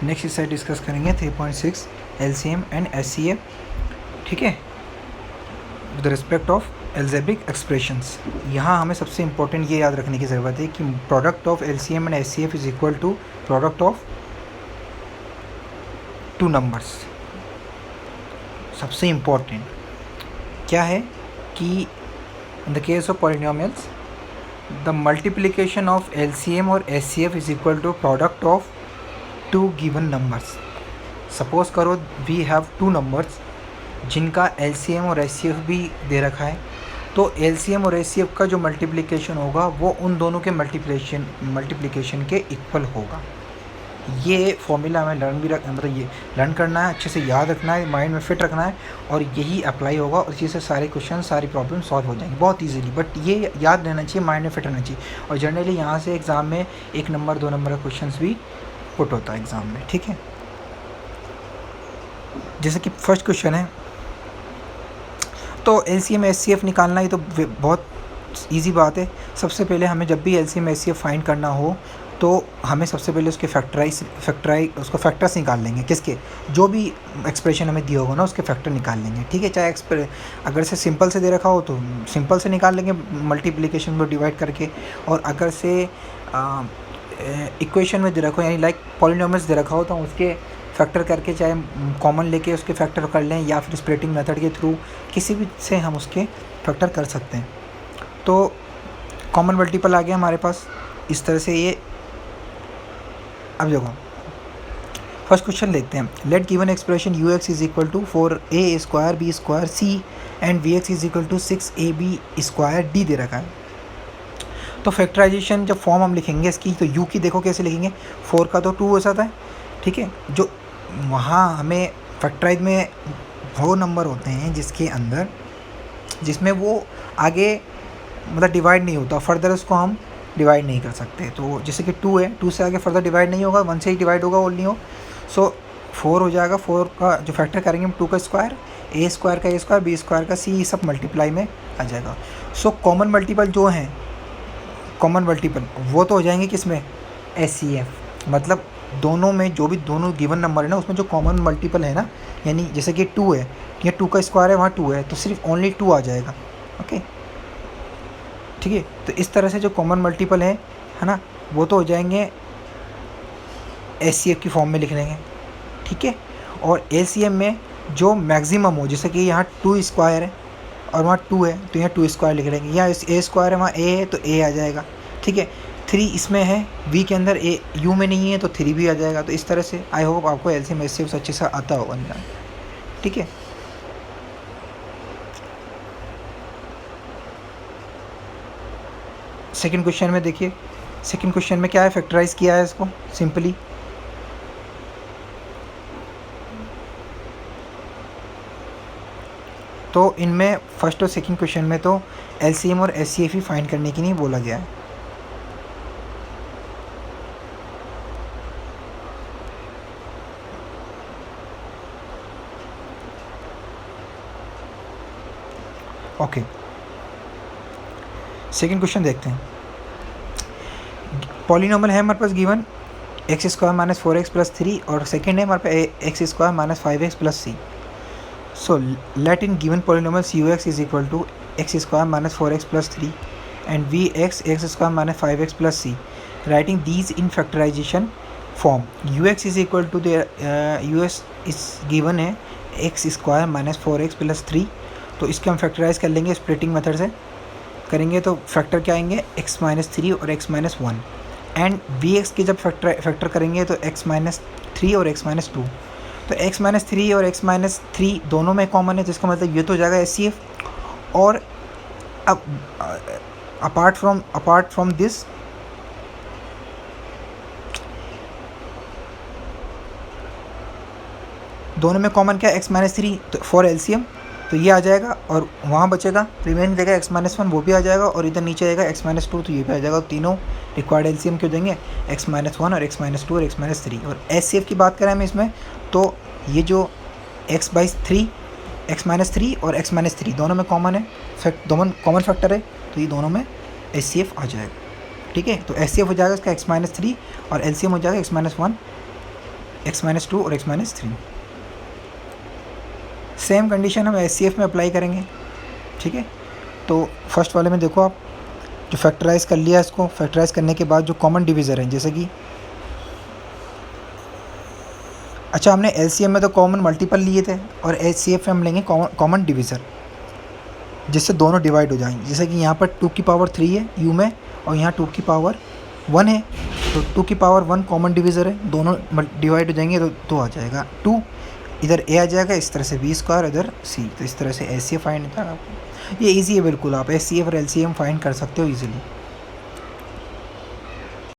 Next exercise discuss करेंगे 3.6 LCM and SCF, ठीक है, with respect of algebraic expressions. यहाँ हमें सबसे इंपॉर्टेंट ये याद रखने की ज़रूरत है कि product of LCM and SCF is equal to product of two numbers. सबसे इम्पॉर्टेंट क्या है कि in the case of polynomials the multiplication of LCM और SCF is equal to product of two given numbers. Suppose करो we have two numbers जिनका LCM और SCF भी दे रखा है, तो LCM और SCF का जो मल्टीप्लिकेशन होगा वो उन दोनों के मल्टीप्लिकेशन के इक्वल होगा। ये फॉर्मूला हमें मतलब ये लर्न करना है, अच्छे से याद रखना है, माइंड में फिट रखना है, और यही अप्लाई होगा और इसी से सारे क्वेश्चन सारी प्रॉब्लम सॉल्व हो जाएंगे बहुत इजीली। बट ये याद रहना चाहिए, माइंड में फिट रहना चाहिए। और जनरली यहाँ से एग्ज़ाम में 1 नंबर 2 नंबर का क्वेश्चन भी पुट होता है एग्ज़ाम में, ठीक है। जैसे कि फर्स्ट क्वेश्चन है, तो LCM SCF निकालना ही तो बहुत इजी बात है। सबसे पहले हमें जब भी LCM SCF फाइंड करना हो तो हमें सबसे पहले उसके उसको फैक्टर्स निकाल लेंगे। किसके? जो भी एक्सप्रेशन हमें दिया होगा ना उसके फैक्टर निकाल लेंगे, ठीक है। चाहे अगर से सिंपल से दे रखा हो तो सिंपल से निकाल लेंगे मल्टीप्लिकेशन को डिवाइड करके, और अगर से इक्वेशन में दे रखा हो यानी लाइक पॉलिनोमियल्स दे रखा हो तो उसके फैक्टर करके, चाहे कॉमन लेके उसके फैक्टर कर लें या फिर स्प्लिटिंग मेथड के थ्रू किसी भी से हम उसके फैक्टर कर सकते हैं। तो कॉमन मल्टीपल आ गया हमारे पास इस तरह से ये। अब देखो फर्स्ट क्वेश्चन देखते हैं। Let given expression ux is equal to 4a square b square c and vx is equal to 6ab square d दे रखा है। तो फैक्टराइजेशन जब फॉर्म हम लिखेंगे इसकी, तो u की देखो कैसे लिखेंगे, 4 का तो 2 हो जाता है, ठीक है। जो वहाँ हमें फैक्टराइज में वो नंबर होते हैं जिसमें वो आगे मतलब डिवाइड नहीं होता, फर्दर उसको हम डिवाइड नहीं कर सकते। तो जैसे कि 2 है, 2 से आगे फर्दर डिवाइड नहीं होगा, 1 से ही डिवाइड होगा ओनली हो। सो 4 हो जाएगा, 4 का जो फैक्टर करेंगे हम 2 का स्क्वायर, a स्क्वायर का a स्क्वायर, b स्क्वायर का c, सब मल्टीप्लाई में आ जाएगा। सो कॉमन मल्टीपल जो हैं, कॉमन मल्टीपल वो तो हो जाएंगे किस में? SCF। मतलब दोनों में जो भी दोनों गिवन नंबर है ना उसमें जो कॉमन मल्टीपल है ना, यानी जैसे कि 2 है, ये 2 का स्क्वायर है, वहाँ 2 है, तो सिर्फ ओनली 2 आ जाएगा, ओके, ठीक है। तो इस तरह से जो कॉमन मल्टीपल है ना, वो तो हो जाएंगे SCF की फॉर्म में लिख लेंगे, ठीक है। और LCM में जो मैक्सिमम हो, जैसे कि यहाँ 2 स्क्वायर है और वहाँ 2 है तो यहाँ 2 स्क्वायर लिख लेंगे, यहाँ a स्क्वायर है वहाँ a है तो a आ जाएगा, ठीक है। 3 इसमें है, v के अंदर a u में नहीं है तो 3 भी आ जाएगा। तो इस तरह से आई होप आपको LCM SCF अच्छे से आता होगा, ठीक है। सेकंड क्वेश्चन में देखिए, सेकंड क्वेश्चन में क्या है, फैक्टराइज किया है इसको सिंपली। तो इनमें फर्स्ट और सेकंड क्वेश्चन में तो LCM और SCF ही फाइंड करने की नहीं बोला गया है। ओके, सेकंड क्वेश्चन देखते हैं। पॉलिनोमियल है हमारे पास given x square minus 4x plus 3, और सेकेंड है हमारे पास x square minus 5x plus c। So let in given polynomials ux is equal to x square minus 4x plus 3 and vx x square minus 5x plus c, writing these in factorization form. ux is equal to us is given है x square minus 4x plus 3, तो इसके हम factorise कर लेंगे splitting method से करेंगे। तो factor क्या आएंगे, x माइनस 3 और x माइनस 1, एंड vx के जब फैक्टर करेंगे तो x माइनस 3 और x माइनस 2। तो x माइनस 3 और x माइनस 3 दोनों में कॉमन है, जिसका मतलब ये तो हो जाएगा SCF। और अब अपार्ट फ्रॉम दिस दोनों में कॉमन क्या है, x माइनस 3 तो फॉर LCM तो ये आ जाएगा, और वहाँ बचेगा रिमेनिंग देगा x माइनस 1, वो भी आ जाएगा, और इधर नीचे आएगा x माइनस 2 तो ये भी आ जाएगा। तीनों रिक्वायर्ड LCM क्यों देंगे, x माइनस 1 और x माइनस 2 और x माइनस 3। और SCF की बात करें हम इसमें, तो ये जो x बाई 3, x माइनस 3 और x माइनस 3 दोनों में कॉमन है, दोनों कॉमन फैक्टर है, तो ये दोनों में SCF आ जाएगा, ठीक है। तो SCF हो जाएगा इसका x माइनस 3 और LCM हो जाएगा x माइनस 1 x-2 और x-3। सेम कंडीशन हम HCF में अप्लाई करेंगे, ठीक है। तो फर्स्ट वाले में देखो आप, जो फैक्टराइज़ कर लिया, इसको फैक्टराइज़ करने के बाद जो कॉमन डिवीज़र है, जैसे कि अच्छा हमने LCM में तो कॉमन मल्टीपल लिए थे और HCF में हम लेंगे कॉमन डिवीज़र, जिससे दोनों डिवाइड हो जाएंगे। जैसे कि यहाँ पर 2 की पावर 3 है u में और यहाँ 2 की पावर 1 है, तो 2 की पावर 1 कॉमन डिवीज़र है, दोनों डिवाइड हो जाएंगे तो 2 आ जाएगा। 2 इधर a आ जाएगा, इस तरह से b² इधर c, तो इस तरह से HCF फाइंड था। ये इजी है बिल्कुल, आप HCF और LCM फाइंड कर सकते हो इजीली।